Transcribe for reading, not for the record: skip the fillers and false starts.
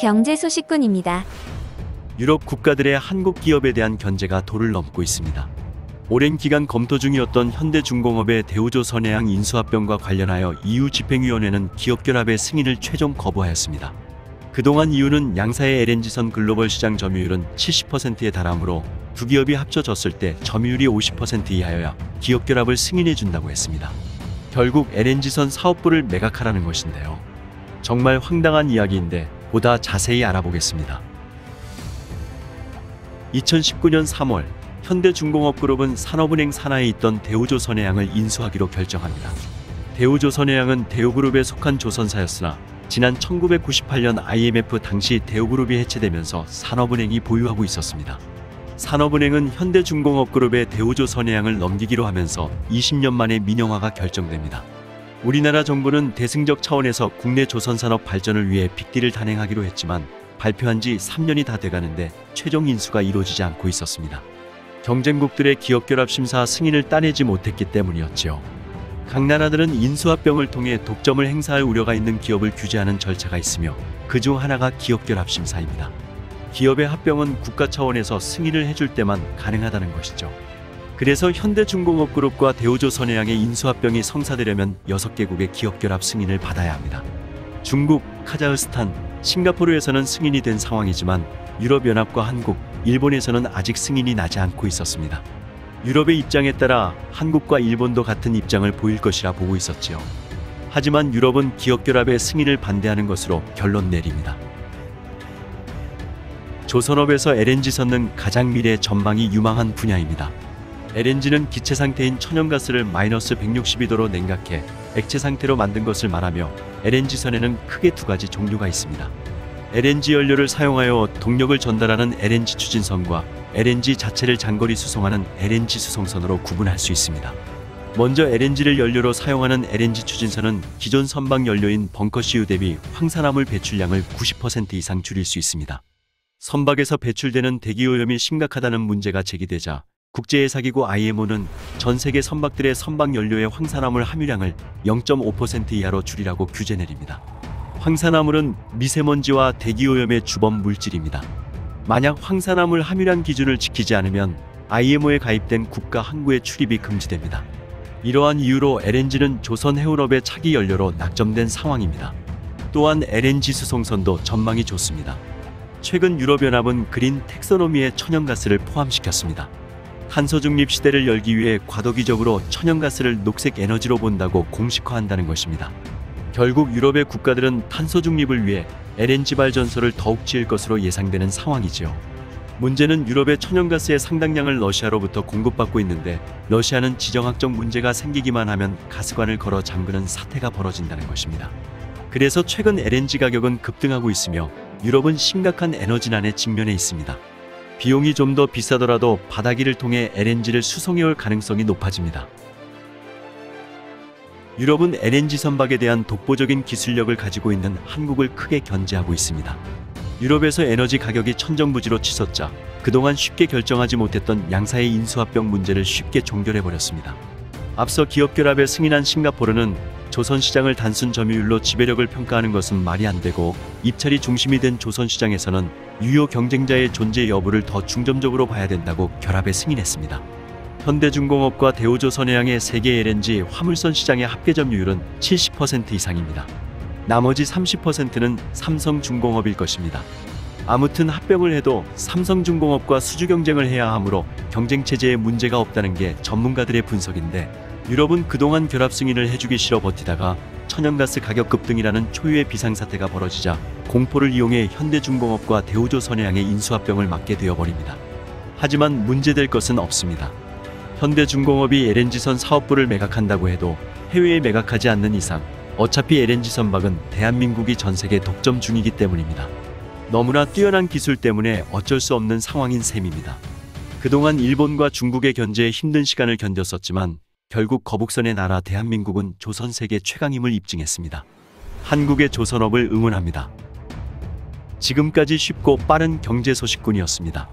경제 소식꾼입니다. 유럽 국가들의 한국 기업에 대한 견제가 도를 넘고 있습니다. 오랜 기간 검토 중이었던 현대중공업의 대우조선해양 인수합병과 관련하여 EU 집행위원회는 기업 결합의 승인을 최종 거부하였습니다. 그동안 EU는 양사의 LNG선 글로벌 시장 점유율은 70%에 달하므로 두 기업이 합쳐졌을 때 점유율이 50% 이하여야 기업 결합을 승인해 준다고 했습니다. 결국 LNG선 사업부를 매각하라는 것인데요. 정말 황당한 이야기인데 보다 자세히 알아보겠습니다. 2019년 3월 현대중공업그룹은 산업은행 산하에 있던 대우조선해양을 인수하기로 결정합니다. 대우조선해양은 대우그룹에 속한 조선사였으나 지난 1998년 IMF 당시 대우그룹이 해체되면서 산업은행이 보유하고 있었습니다. 산업은행은 현대중공업그룹의 대우조선해양을 넘기기로 하면서 20년 만에 민영화가 결정됩니다. 우리나라 정부는 대승적 차원에서 국내 조선산업 발전을 위해 빅딜을 단행하기로 했지만 발표한 지 3년이 다 돼가는데 최종 인수가 이루어지지 않고 있었습니다. 경쟁국들의 기업결합 심사 승인을 따내지 못했기 때문이었지요. 각 나라들은 인수합병을 통해 독점을 행사할 우려가 있는 기업을 규제하는 절차가 있으며 그중 하나가 기업결합 심사입니다. 기업의 합병은 국가 차원에서 승인을 해줄 때만 가능하다는 것이죠. 그래서 현대중공업그룹과 대우조선해양의 인수합병이 성사되려면 6개국의 기업결합 승인을 받아야 합니다. 중국, 카자흐스탄, 싱가포르에서는 승인이 된 상황이지만 유럽연합과 한국, 일본에서는 아직 승인이 나지 않고 있었습니다. 유럽의 입장에 따라 한국과 일본도 같은 입장을 보일 것이라 보고 있었지요. 하지만 유럽은 기업결합의 승인을 반대하는 것으로 결론 내립니다. 조선업에서 LNG 선는 가장 미래 전망이 유망한 분야입니다. LNG는 기체 상태인 천연가스를 마이너스 162도로 냉각해 액체 상태로 만든 것을 말하며 LNG 선에는 크게 두 가지 종류가 있습니다. LNG 연료를 사용하여 동력을 전달하는 LNG 추진선과 LNG 자체를 장거리 수송하는 LNG 수송선으로 구분할 수 있습니다. 먼저 LNG를 연료로 사용하는 LNG 추진선은 기존 선박 연료인 벙커CU 대비 황산화물 배출량을 90% 이상 줄일 수 있습니다. 선박에서 배출되는 대기오염이 심각하다는 문제가 제기되자 국제해사기구 IMO는 전 세계 선박들의 선박 연료의 황산화물 함유량을 0.5% 이하로 줄이라고 규제 내립니다. 황산화물은 미세먼지와 대기오염의 주범 물질입니다. 만약 황산화물 함유량 기준을 지키지 않으면 IMO에 가입된 국가 항구의 출입이 금지됩니다. 이러한 이유로 LNG는 조선 해운업의 차기 연료로 낙점된 상황입니다. 또한 LNG 수송선도 전망이 좋습니다. 최근 유럽연합은 그린 텍소노미에 천연가스를 포함시켰습니다. 탄소 중립 시대를 열기 위해 과도기적으로 천연가스를 녹색 에너지로 본다고 공식화한다는 것입니다. 결국 유럽의 국가들은 탄소 중립을 위해 LNG 발전소를 더욱 지을 것으로 예상되는 상황이지요. 문제는 유럽의 천연가스의 상당량을 러시아로부터 공급받고 있는데 러시아는 지정학적 문제가 생기기만 하면 가스관을 걸어 잠그는 사태가 벌어진다는 것입니다. 그래서 최근 LNG 가격은 급등하고 있으며 유럽은 심각한 에너지난에 직면해 있습니다. 비용이 좀 더 비싸더라도 바다기를 통해 LNG를 수송해올 가능성이 높아집니다. 유럽은 LNG 선박에 대한 독보적인 기술력을 가지고 있는 한국을 크게 견제하고 있습니다. 유럽에서 에너지 가격이 천정부지로 치솟자 그동안 쉽게 결정하지 못했던 양사의 인수합병 문제를 쉽게 종결해버렸습니다. 앞서 기업결합에 승인한 싱가포르는 조선시장을 단순 점유율로 지배력을 평가하는 것은 말이 안 되고 입찰이 중심이 된 조선시장에서는 유효 경쟁자의 존재 여부를 더 중점적으로 봐야 된다고 결합에 승인했습니다. 현대중공업과 대우조선해양의 세계 LNG 화물선 시장의 합계 점유율은 70% 이상입니다. 나머지 30%는 삼성중공업일 것입니다. 아무튼 합병을 해도 삼성중공업과 수주 경쟁을 해야 하므로 경쟁체제에 문제가 없다는 게 전문가들의 분석인데 유럽은 그동안 결합 승인을 해주기 싫어 버티다가 천연가스 가격 급등이라는 초유의 비상사태가 벌어지자 공포를 이용해 현대중공업과 대우조선해양의 인수합병을 막게 되어버립니다. 하지만 문제될 것은 없습니다. 현대중공업이 LNG선 사업부를 매각한다고 해도 해외에 매각하지 않는 이상 어차피 LNG 선박은 대한민국이 전세계 독점 중이기 때문입니다. 너무나 뛰어난 기술 때문에 어쩔 수 없는 상황인 셈입니다. 그동안 일본과 중국의 견제에 힘든 시간을 견뎠었지만 결국 거북선의 나라 대한민국은 조선 세계 최강임을 입증했습니다. 한국의 조선업을 응원합니다. 지금까지 쉽고 빠른 경제 소식꾼이었습니다.